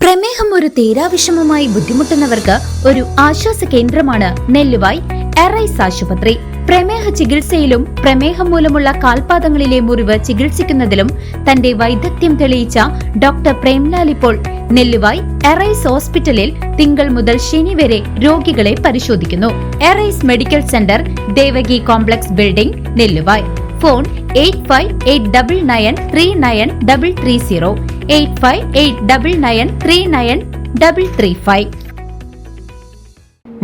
പ്രമേഹം ഒരു തീരാവിഷമമായി ബുദ്ധിമുട്ടുന്നവർക്ക് ഒരു ആശ്വാസ കേന്ദ്രമാണ് നെല്ലുവായ് എറൈസ് ആശുപത്രി. പ്രമേഹ ചികിത്സയിലും പ്രമേഹം മൂലമുള്ള കാൽപാദങ്ങളിലെ മുറിവ് ചികിത്സിക്കുന്നതിലും തന്റെ വൈദഗ്ധ്യം തെളിയിച്ച ഡോക്ടർ പ്രേംലാൽ ഇപ്പോൾ നെല്ലുവായ് എറൈസ് ഹോസ്പിറ്റലിൽ തിങ്കൾ മുതൽ ശനി വരെ രോഗികളെ പരിശോധിക്കുന്നു. Arise medical centre, Devaki complex building, Nelluvai. Phone 8589939330 8589939335.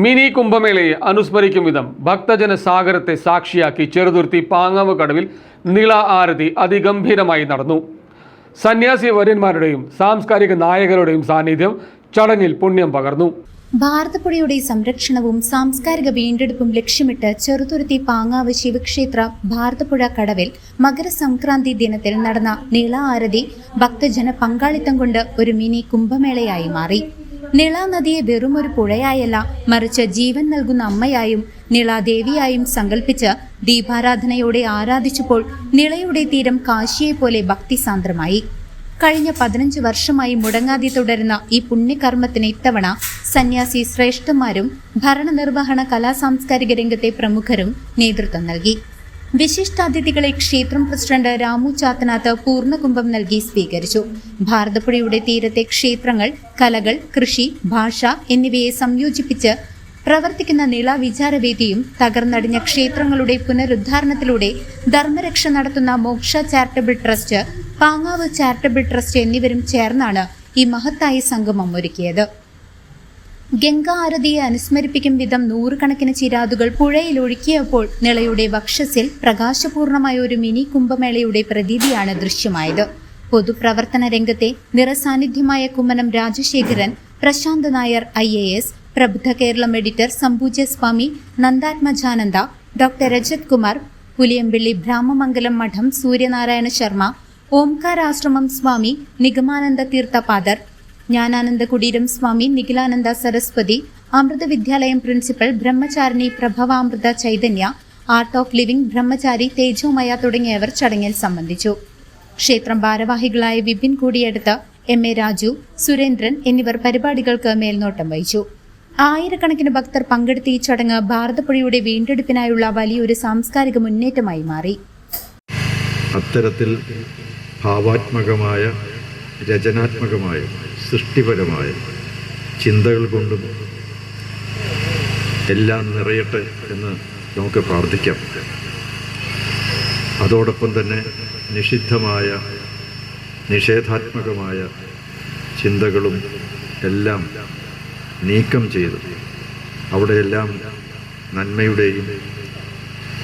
Mini കുംഭമേളയെ അനുസ്മരിക്കും വിധം ഭക്തജന സാഗരത്തെ സാക്ഷിയാക്കി ചെറുതുരുത്തി പാങ്ങാവ് കടവിൽ നിള ആരതി അതിഗംഭീരമായി നടന്നു. സന്യാസി വര്യന്മാരുടെയും സാംസ്കാരിക നായകരുടെയും സാന്നിധ്യം ചടങ്ങിൽ പുണ്യം പകർന്നു. ഭാരതപ്പുഴയുടെ സംരക്ഷണവും സാംസ്കാരിക വീണ്ടെടുപ്പും ലക്ഷ്യമിട്ട് ചെറുതുരുത്തി പാങ്ങാവ് ശിവക്ഷേത്ര ഭാരതപ്പുഴ കടവിൽ മകരസംക്രാന്തി ദിനത്തിൽ നടന്ന നിള ആരതി ഭക്തജന പങ്കാളിത്തം കൊണ്ട് ഒരു മിനി കുംഭമേളയായി മാറി. നിള നദിയെ വെറുമൊരു പുഴയായല്ല, മറിച്ച് ജീവൻ നൽകുന്ന അമ്മയായും നിളാദേവിയായും സങ്കല്പിച്ച് ദീപാരാധനയോടെ ആരാധിച്ചപ്പോൾ നിളയുടെ തീരം കാശിയെപ്പോലെ ഭക്തിസാന്ദ്രമായി. കഴിഞ്ഞ 15 വർഷമായി മുടങ്ങാതെ തുടരുന്ന ഈ പുണ്യകർമ്മത്തിന് ഇത്തവണ സന്യാസി ശ്രേഷ്ഠന്മാരും ഭരണനിർവഹണ കലാസാംസ്കാരിക രംഗത്തെ പ്രമുഖരും നേതൃത്വം നൽകി. വിശിഷ്ടാതിഥികളെ ക്ഷേത്രം പ്രസിഡന്റ് രാമു ചാത്തനാഥ് പൂർണ്ണകുംഭം നൽകി സ്വീകരിച്ചു. ഭാരതപ്പുഴയുടെ തീരത്തെ ക്ഷേത്രങ്ങൾ, കലകൾ, കൃഷി, ഭാഷ എന്നിവയെ സംയോജിപ്പിച്ച് പ്രവർത്തിക്കുന്ന നിള വിചാരവേദിയും തകർന്നടിഞ്ഞ ക്ഷേത്രങ്ങളുടെ പുനരുദ്ധാരണത്തിലൂടെ ധർമ്മരക്ഷ നടത്തുന്ന മോക്ഷ ചാരിറ്റബിൾ ട്രസ്റ്റ്, പാങ്ങാവ് ചാരിറ്റബിൾ ട്രസ്റ്റ് എന്നിവരും ചേർന്നാണ് ഈ മഹത്തായ സംഗമം ഒരുക്കിയത്. ഗംഗാ ആരതിയെ അനുസ്മരിപ്പിക്കും വിധം നൂറുകണക്കിന് ചിരാതുകൾ പുഴയിൽ ഒഴുക്കിയപ്പോൾ നിളയുടെ വക്ഷസിൽ പ്രകാശപൂർണമായ ഒരു മിനി കുംഭമേളയുടെ പ്രതീതിയാണ് ദൃശ്യമായത്. പൊതുപ്രവർത്തന രംഗത്തെ നിറസാന്നിധ്യമായ കുമ്മനം രാജശേഖരൻ, പ്രശാന്ത് നായർ IAS, പ്രബുദ്ധ കേരളം എഡിറ്റർ സംഭൂജ സ്വാമി, നന്ദാത്മജാനന്ദ, ഡോക്ടർ രജത് കുമാർ, പുലിയമ്പിള്ളി ബ്രാഹ്മമംഗലം മഠം സൂര്യനാരായണ ശർമ്മ, ഓംകാരാശ്രമം സ്വാമി നിഗമാനന്ദ തീർത്ഥപാദർ, ജ്ഞാനാനന്ദ കുടീരം സ്വാമി Nikhilananda Saraswati, Amrita Vidyalayam principal Brahmacharini Prabhavamrita Chaitanya, Art of Living Brahmachari Tejomaya തുടങ്ങിയവർ ചടങ്ങിൽ സംബന്ധിച്ചു. ക്ഷേത്രം ഭാരവാഹികളായ വിപിൻ കൂടിയെടുത്ത്, MA രാജു, സുരേന്ദ്രൻ എന്നിവർ പരിപാടികൾക്ക് മേൽനോട്ടം വഹിച്ചു. ആയിരക്കണക്കിന് ഭക്തർ പങ്കെടുത്ത ഈ ചടങ്ങ് ഭാരതപ്പുഴയുടെ വീണ്ടെടുപ്പിനായുള്ള വലിയൊരു സാംസ്കാരിക മുന്നേറ്റമായി മാറി. അത്തരത്തിൽ ഭാവാത്മകമായ, രചനാത്മകമായ, സൃഷ്ടിപരമായ ചിന്തകൾ കൊണ്ടും എല്ലാം നിറയട്ടെ എന്ന് നമുക്ക് പ്രാർത്ഥിക്കാം. അതോടൊപ്പം തന്നെ നിഷിദ്ധമായ, നിഷേധാത്മകമായ ചിന്തകളും എല്ലാം നീക്കം ചെയ്ത് അവിടെയെല്ലാം നന്മയുടെയും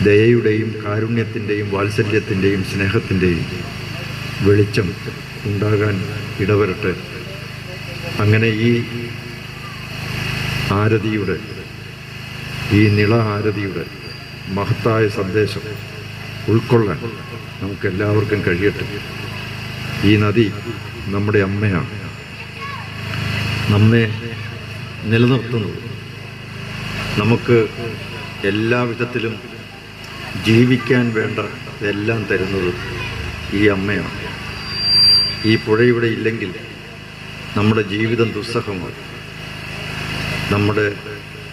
ദയയുടെയും കാരുണ്യത്തിൻ്റെയും വാത്സല്യത്തിൻ്റെയും സ്നേഹത്തിൻ്റെയും വെളിച്ചം ഉണ്ടാകാൻ ഇടവരട്ടെ. അങ്ങനെ ഈ ആരതിയുടെ, ഈ നിള ആരതിയുടെ മഹത്തായ സന്ദേശം ഉൾക്കൊള്ളാൻ നമുക്കെല്ലാവർക്കും കഴിയട്ടെ. ഈ നദി നമ്മുടെ അമ്മയാണ്, നമ്മെ നിലനിർത്തുന്നത്, നമുക്ക് എല്ലാവിധത്തിലും ജീവിക്കാൻ വേണ്ട എല്ലാം തരുന്നത് ഈ അമ്മയാണ്. ഈ പുഴയുടെ ഇല്ലെങ്കിൽ നമ്മുടെ ജീവിതം ദുസ്സഹമാണ്. നമ്മുടെ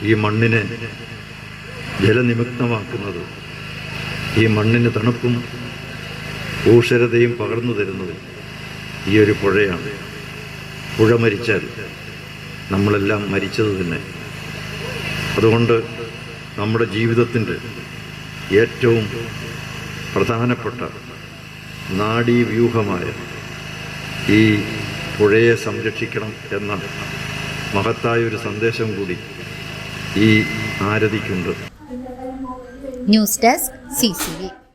ഈ മണ്ണിനെ ജലനിമഗ്നമാക്കുന്നത്, ഈ മണ്ണിന് തണുപ്പും ഊഷരതയും പകർന്നു തരുന്നത് ഈ ഒരു പുഴയാണ്. പുഴ മരിച്ചാൽ നമ്മളെല്ലാം മരിച്ചത് തന്നെ. അതുകൊണ്ട് നമ്മുടെ ജീവിതത്തിൻ്റെ ഏറ്റവും പ്രധാനപ്പെട്ട നാഡീവ്യൂഹമായ ഈ പുഴയെ സംരക്ഷിക്കണം എന്ന മഹത്തായൊരു സന്ദേശം കൂടി ഈ ആരതിക്കുണ്ട്. News desk CCV.